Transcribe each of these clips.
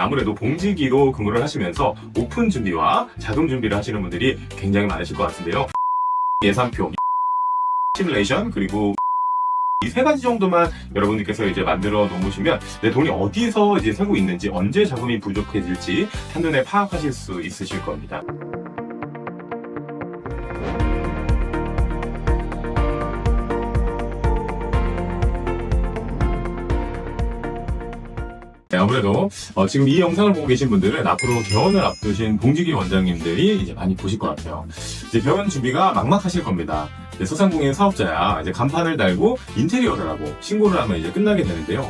아무래도 봉지기로 근무를 하시면서 오픈 준비와 자금 준비를 하시는 분들이 굉장히 많으실 것 같은데요. 예산표, 시뮬레이션, 그리고 이 세 가지 정도만 여러분들께서 이제 만들어 놓으시면 내 돈이 어디서 이제 새고 있는지, 언제 자금이 부족해질지 한눈에 파악하실 수 있으실 겁니다. 네, 아무래도 지금 이 영상을 보고 계신 분들은 앞으로 개원을 앞두신 봉지기 원장님들이 이제 많이 보실 것 같아요. 이제 개원 준비가 막막하실 겁니다. 소상공인 사업자야 이제 간판을 달고 인테리어를 하고 신고를 하면 이제 끝나게 되는데요.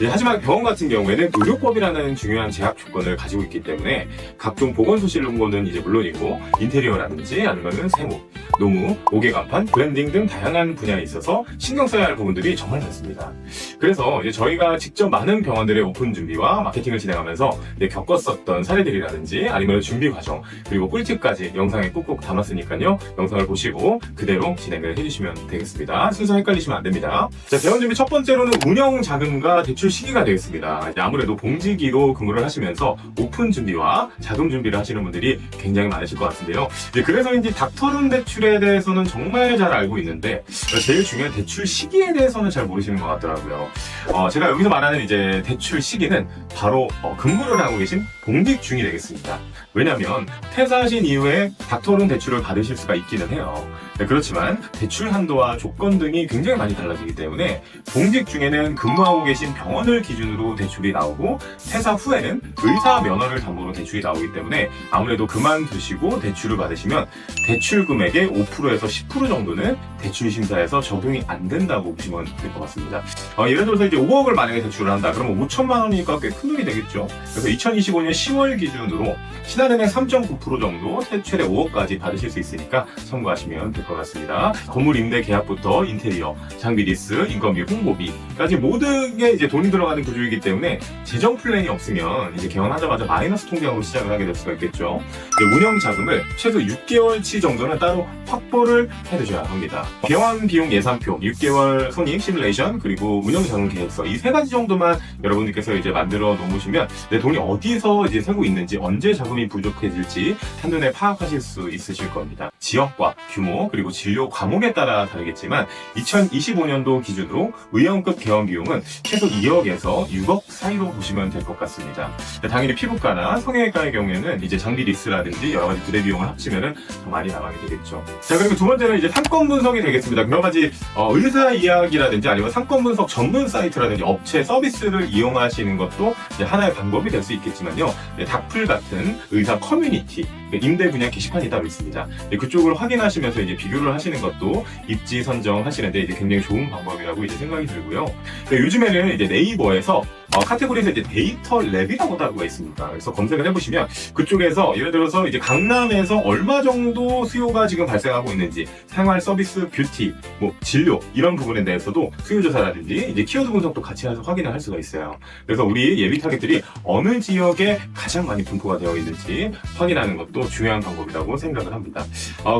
하지만 병원 같은 경우에는 의료법이라는 중요한 제약 조건을 가지고 있기 때문에 각종 보건소실론고는 이제 물론이고 인테리어라든지 아니면은 세무, 노무, 옥외 간판, 브랜딩 등 다양한 분야에 있어서 신경 써야 할 부분들이 정말 많습니다. 그래서 이제 저희가 직접 많은 병원들의 오픈 준비와 마케팅을 진행하면서 겪었었던 사례들이라든지 아니면 준비 과정 그리고 꿀팁까지 영상에 꾹꾹 담았으니까요. 영상을 보시고 그대로 진행을 해주시면 되겠습니다. 순서 헷갈리시면 안 됩니다. 자, 개원 준비 첫 번째로는 운영 자금과 대출 시기가 되겠습니다. 아무래도 봉지기로 근무를 하시면서 오픈 준비와 자금 준비를 하시는 분들이 굉장히 많으실 것 같은데요. 그래서인지 닥터룬 대출에 대해서는 정말 잘 알고 있는데 제일 중요한 대출 시기에 대해서는 잘 모르시는 것 같더라고요. 제가 여기서 말하는 이제 대출 시기는 바로 근무를 하고 계신 봉직 중이 되겠습니다. 왜냐하면 퇴사하신 이후에 닥터룬 대출을 받으실 수가 있기는 해요. 그렇지만 대출 한도와 조건 등이 굉장히 많이 달라지기 때문에 봉직 중에는 근무하고 계신 병원을 기준으로 대출이 나오고 퇴사 후에는 의사 면허를 담보로 대출이 나오기 때문에 아무래도 그만두시고 대출을 받으시면 대출 금액의 5%에서 10% 정도는 대출 심사에서 적용이 안 된다고 보시면 될 것 같습니다. 예를 들어서 이제 5억을 만약에 대출을 한다. 그러면 5천만 원이니까 꽤 큰 돈이 되겠죠. 그래서 2025년 10월 기준으로 신한은행 3.9% 정도 최대 5억까지 받으실 수 있으니까 참고하시면 될 것 같습니다. 건물 임대 계약부터 인테리어, 장비 리스, 인건비, 홍보비까지 모든 게 이제 돈이 들어가는 구조이기 때문에 재정 플랜이 없으면 이제 개원하자마자 마이너스 통장으로 시작을 하게 될 수가 있겠죠. 운영 자금을 최소 6개월치 정도는 따로 확보를 해두셔야 합니다. 개원 비용 예산표, 6개월 손익 시뮬레이션, 그리고 운영 자금 계획서 이 세 가지 정도만 여러분들께서 이제 만들어 놓으시면 내 돈이 어디서 이제 새고 있는지, 언제 자금이 부족해질지 한눈에 파악하실 수 있으실 겁니다. 지역과 규모 그리고 진료 과목에 따라 다르겠지만 2025년도 기준으로 의원급 개원 비용은 최소 2억에서 6억 사이로 보시면 될 것 같습니다. 당연히 피부과나 성형외과의 경우에는 이제 장비 리스라든지 여러 가지 부대 비용을 합치면은 더 많이 나가게 되겠죠. 자, 그리고 두 번째는 이제 상권 분석이 되겠습니다. 여러 가지 의사 이야기라든지 아니면 상권 분석 전문 사이트라든지 업체 서비스를 이용하시는 것도 이제 하나의 방법이 될 수 있겠지만요. 닥플 같은 의사 커뮤니티, 임대 분야 게시판이 따로 있습니다. 그쪽을 확인하시면서 이제 비교를 하시는 것도 입지 선정하시는데 이제 굉장히 좋은 방법이라고 이제 생각이 들고요. 요즘에는 이제 네이버에서 카테고리에서 이제 데이터 랩이라고 하고 있습니다. 그래서 검색을 해보시면 그쪽에서 예를 들어서 이제 강남에서 얼마 정도 수요가 지금 발생하고 있는지, 생활 서비스, 뷰티, 뭐 진료 이런 부분에 대해서도 수요 조사라든지 이제 키워드 분석도 같이 해서 확인을 할 수가 있어요. 그래서 우리 예비 타겟들이 어느 지역에 가장 많이 분포가 되어 있는지 확인하는 것도 중요한 방법이라고 생각을 합니다.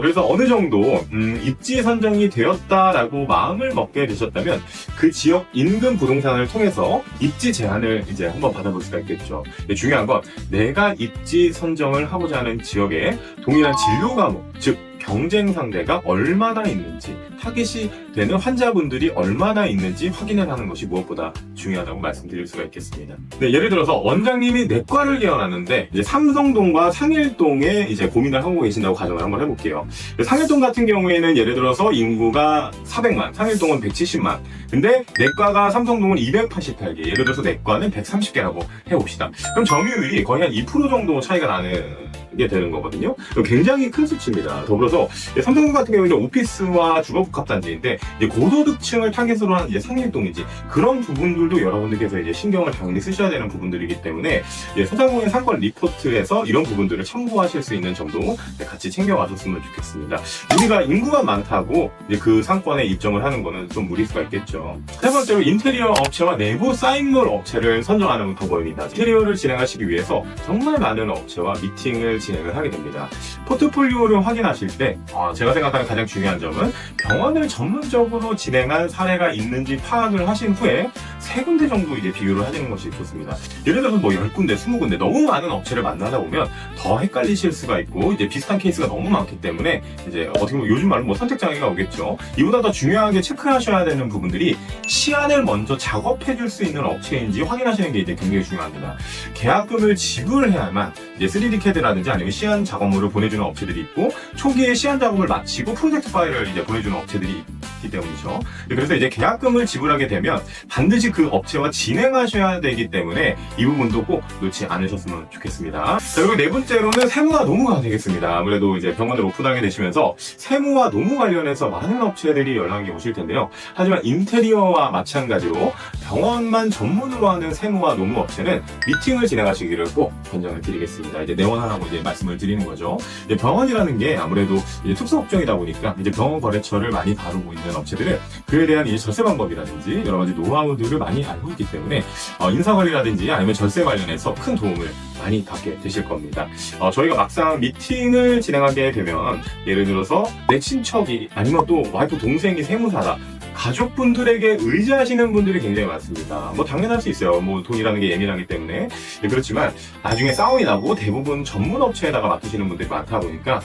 그래서 어느 정도 입지 선정이 되었다라고 마음을 먹게 되셨다면 그 지역 인근 부동산을 통해서 입지 제안을 이제 한번 받아볼 수가 있겠죠. 중요한 건 내가 입지 선정을 하고자 하는 지역에 동일한 진료 과목, 즉 경쟁 상대가 얼마나 있는지, 타깃이 되는 환자분들이 얼마나 있는지 확인을 하는 것이 무엇보다 중요하다고 말씀드릴 수가 있겠습니다. 예를 들어서 원장님이 내과를 개원하는데 이제 삼성동과 상일동에 이제 고민을 하고 계신다고 가정을 한번 해볼게요. 상일동 같은 경우에는 예를 들어서 인구가 400만, 상일동은 170만. 근데 내과가 삼성동은 288개, 예를 들어서 내과는 130개라고 해봅시다. 그럼 점유율이 거의 한 2% 정도 차이가 나는 게 되는 거거든요. 굉장히 큰 수치입니다. 더불어서 삼성동 같은 경우는 오피스와 주거복합단지인데 고소득층을 타겟으로 하는 이제 상일동이지 그런 부분들도 여러분들께서 이제 신경을 당연히 쓰셔야 되는 부분들이기 때문에 소상공인 상권 리포트에서 이런 부분들을 참고하실 수 있는 점도 같이 챙겨와줬으면 좋겠습니다. 우리가 인구가 많다고 그 상권에 입점을 하는 거는 좀 무리일 수가 있겠죠. 세 번째로 인테리어 업체와 내부 사인물 업체를 선정하는 방법입니다. 인테리어를 진행하시기 위해서 정말 많은 업체와 미팅을 진행을 하게 됩니다. 포트폴리오를 확인하실 때 제가 생각하는 가장 중요한 점은 병원을 전문 실질적으로 진행한 사례가 있는지 파악을 하신 후에 3군데 정도 이제 비교를 하시는 것이 좋습니다. 예를 들어서 뭐 10군데, 20군데 너무 많은 업체를 만나다 보면 더 헷갈리실 수가 있고 이제 비슷한 케이스가 너무 많기 때문에 이제 어떻게 보면 요즘 말로 뭐 선택장애가 오겠죠. 이보다 더 중요하게 체크하셔야 되는 부분들이 시안을 먼저 작업해 줄 수 있는 업체인지 확인하시는 게 이제 굉장히 중요합니다. 계약금을 지불해야만 이제 3D CAD라든지 아니면 시안 작업물을 보내주는 업체들이 있고 초기에 시안 작업을 마치고 프로젝트 파일을 이제 보내주는 업체들이 있기 때문이죠. 그래서 이제 계약금을 지불하게 되면 반드시 그 업체와 진행하셔야 되기 때문에 이 부분도 꼭 놓지 않으셨으면 좋겠습니다. 자, 그리고 네 번째로는 세무와 노무가 되겠습니다. 아무래도 이제 병원을 오픈하게 되시면서 세무와 노무 관련해서 많은 업체들이 연락이 오실 텐데요. 하지만 인테리어와 마찬가지로 병원만 전문으로 하는 세무와 노무 업체는 미팅을 진행하시기를 꼭 권장을 드리겠습니다. 이제 내원하라고 이제 말씀을 드리는 거죠. 이제 병원이라는 게 아무래도 이제 특수업종이다 보니까 이제 병원 거래처를 많이 다루고 있는 업체들은 그에 대한 이제 절세 방법이라든지 여러 가지 노하우들을 많이 알고 있기 때문에 인사관리라든지 아니면 절세 관련해서 큰 도움을 많이 받게 되실 겁니다. 저희가 막상 미팅을 진행하게 되면 예를 들어서 내 친척이 아니면 또 와이프 동생이 세무사다. 가족분들에게 의지하시는 분들이 굉장히 많습니다. 뭐 당연할 수 있어요. 뭐 돈이라는 게 예민하기 때문에. 그렇지만 나중에 싸움이 나고 대부분 전문 업체에다가 맡기시는 분들이 많다 보니까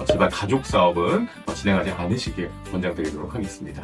제발 가족 사업은 진행하지 않으시길 권장드리도록 하겠습니다.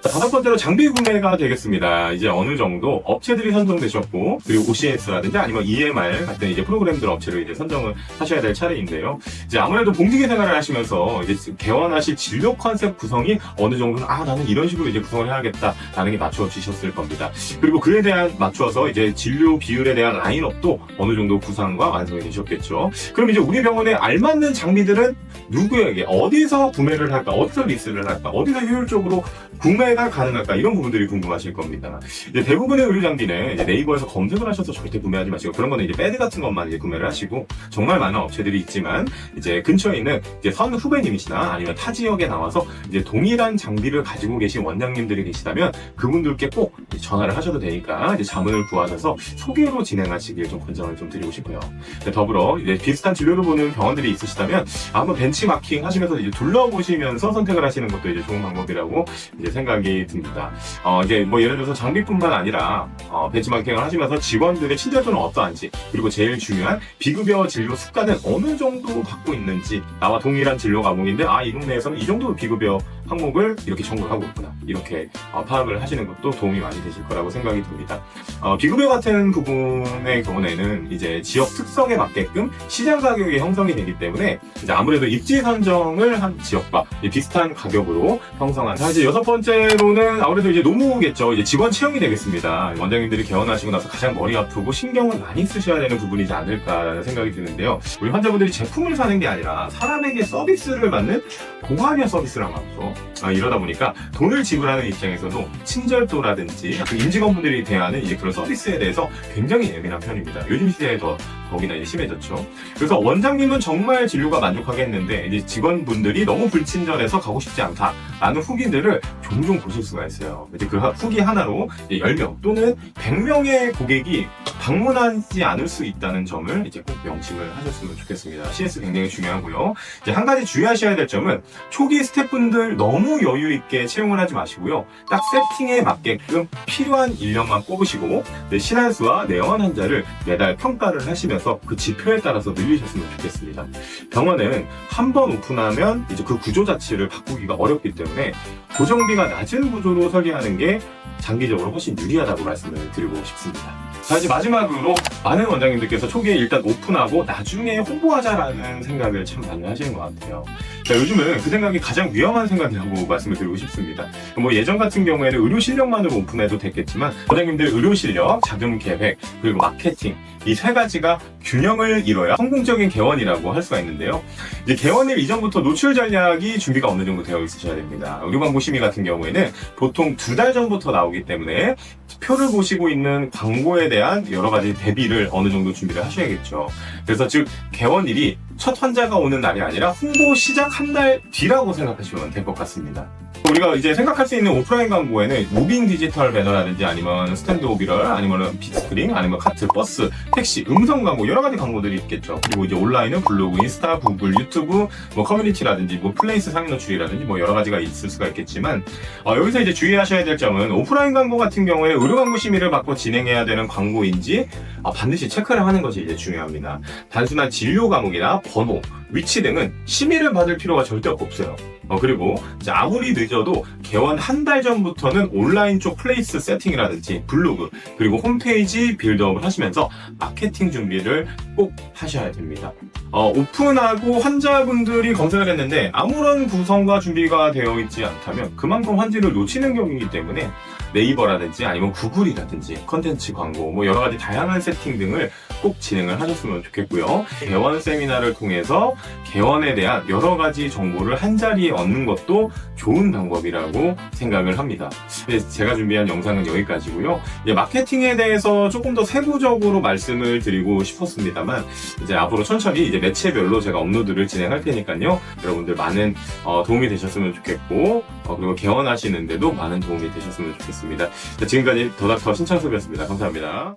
다섯 번째로 장비 구매가 되겠습니다. 이제 어느 정도 업체들이 선정되셨고, 그리고 OCS라든지 아니면 EMR 같은 이제 프로그램들 업체를 이제 선정을 하셔야 될 차례인데요. 이제 아무래도 공직의 생활을 하시면서 이제 개원하실 진료 컨셉 구성이 어느 정도는 나는 이런 식으로 이제 구성을 해야겠다라는 게 맞춰지셨을 겁니다. 그리고 그에 대한 맞춰서 이제 진료 비율에 대한 라인업도 어느 정도 구상과 완성이 되셨겠죠. 그럼 이제 우리 병원에 알맞는 장비들은 누구에게 어디서 구매를 할까, 어디서 리스를 할까, 어디서 효율적으로 구매가 가능할까, 이런 부분들이 궁금하실 겁니다. 이제 대부분의 의료 장비는 이제 네이버에서 검색을 하셔서 절대 구매하지 마시고, 그런 거는 이제 배드 같은 것만 이제 구매를 하시고, 정말 많은 업체들이 있지만 이제 근처에 있는 이제 선 후배님이시나 아니면 타 지역에 나와서 이제 동일한 장비를 가지고 계신 원장님들이 계시다면 그분들께 꼭 전화를 하셔도 되니까 이제 자문을 구하셔서 소개로 진행하시길 좀 권장을 좀 드리고 싶고요. 더불어 이제 비슷한 진료를 보는 병원들이 있으시다면 한번 벤치마킹 하시면서 이제 둘러보시면서 선택을 하시는 것도 이제 좋은 방법이라고 이제 생각이 듭니다. 이제 뭐 예를 들어서 장비뿐만 아니라 벤치마킹을 하시면서 직원들의 친절도는 어떠한지, 그리고 제일 중요한 비급여 진료 습관은 어느 정도 갖고 있는지, 나와 동일한 진료 과목인데 이 동네에서는 이 정도 비급여 항목을 이렇게 전공을 하고 있구나, 이렇게 파악을 하시는 것도 도움이 많이 되실 거라고 생각이 듭니다. 비급여 같은 부분의 경우에는 이제 지역 특성에 맞게끔 시장 가격이 형성이 되기 때문에 이제 아무래도 입지 선정을 한 지역과 비슷한 가격으로 형성한. 이제 여섯 번째로는 아무래도 이제 노무겠죠. 이제 직원 채용이 되겠습니다. 원장님들이 개원하시고 나서 가장 머리 아프고 신경을 많이 쓰셔야 되는 부분이지 않을까라는 생각이 드는데요. 우리 환자분들이 제품을 사는 게 아니라 사람에게 서비스를 받는 고관여 서비스를 하면서 이러다 보니까 돈을 지불하는 입장에서도 친절도라든지 그 임직원분들이 대하는 이제 그런 서비스에 대해서 굉장히 예민한 편입니다. 요즘 시대에 더욱이나 이제 심해졌죠. 그래서 원장님은 정말 진료가 만족하겠는데 이제 직원분들이 너무 불친절해서 가고 싶지 않다라는 후기들을 종종 보실 수가 있어요. 이제 그 후기 하나로 10명 또는 100명의 고객이 방문하지 않을 수 있다는 점을 이제 꼭 명심을 하셨으면 좋겠습니다. CS 굉장히 중요하고요. 이제 한 가지 주의하셔야 될 점은 초기 스태프분들 너무 여유 있게 채용을 하지 마시고요. 딱 세팅에 맞게끔 필요한 인력만 뽑으시고 신한수와 내원 환자를 매달 평가를 하시면서 그 지표에 따라서 늘리셨으면 좋겠습니다. 병원은 한 번 오픈하면 이제 그 구조 자체를 바꾸기가 어렵기 때문에 고정비가 낮은 구조로 설계하는 게 장기적으로 훨씬 유리하다고 말씀을 드리고 싶습니다. 자, 이제 마지막으로 많은 원장님들께서 초기에 일단 오픈하고 나중에 홍보하자라는 생각을 참 많이 하시는 것 같아요. 자, 요즘은 그 생각이 가장 위험한 생각이라고 말씀을 드리고 싶습니다. 뭐 예전 같은 경우에는 의료 실력만으로 오픈해도 됐겠지만 원장님들 의료 실력, 자금 계획, 그리고 마케팅, 이 세 가지가 균형을 이뤄야 성공적인 개원이라고 할 수가 있는데요. 이제 개원일 이전부터 노출 전략이 준비가 어느 정도 되어 있으셔야 됩니다. 의료광고 심의 같은 경우에는 보통 2달 전부터 나오기 때문에 표를 보시고 있는 광고에 대한 여러 가지 대비를 어느 정도 준비를 하셔야겠죠. 그래서 즉 개원일이 첫 환자가 오는 날이 아니라 홍보 시작 한 달 뒤라고 생각하시면 될 것 같습니다. 우리가 이제 생각할 수 있는 오프라인 광고에는 무빙 디지털 배너라든지 아니면 스탠드 오비럴 아니면 빅스크린 아니면 카트, 버스, 택시, 음성 광고 여러 가지 광고들이 있겠죠. 그리고 이제 온라인은 블로그, 인스타, 구글, 유튜브, 뭐 커뮤니티라든지 뭐 플레이스 상위 노출이라든지 뭐 여러 가지가 있을 수가 있겠지만 여기서 이제 주의하셔야 될 점은 오프라인 광고 같은 경우에 의료 광고 심의를 받고 진행해야 되는 광고인지 반드시 체크를 하는 것이 이제 중요합니다. 단순한 진료 과목이나 번호, 위치 등은 심의를 받을 필요가 절대 없어요. 그리고 이제 아무리 늦어도 개원 한 달 전부터는 온라인 쪽 플레이스 세팅이라든지 블로그 그리고 홈페이지 빌드업을 하시면서 마케팅 준비를 꼭 하셔야 됩니다. 오픈하고 환자분들이 검색을 했는데 아무런 구성과 준비가 되어 있지 않다면 그만큼 환지를 놓치는 경우이기 때문에 네이버라든지 아니면 구글이라든지 컨텐츠 광고 뭐 여러 가지 다양한 세팅 등을 꼭 진행을 하셨으면 좋겠고요. 개원 세미나를 통해서 개원에 대한 여러 가지 정보를 한자리에 얻는 것도 좋은 방법이라고 생각을 합니다. 제가 준비한 영상은 여기까지고요. 이제 마케팅에 대해서 조금 더 세부적으로 말씀을 드리고 싶었습니다만 이제 앞으로 천천히 이제 매체별로 제가 업로드를 진행할 테니까요. 여러분들 많은 도움이 되셨으면 좋겠고 그리고 개원하시는데도 많은 도움이 되셨으면 좋겠습니다. 지금까지 더닥터 신창섭이었습니다. 감사합니다.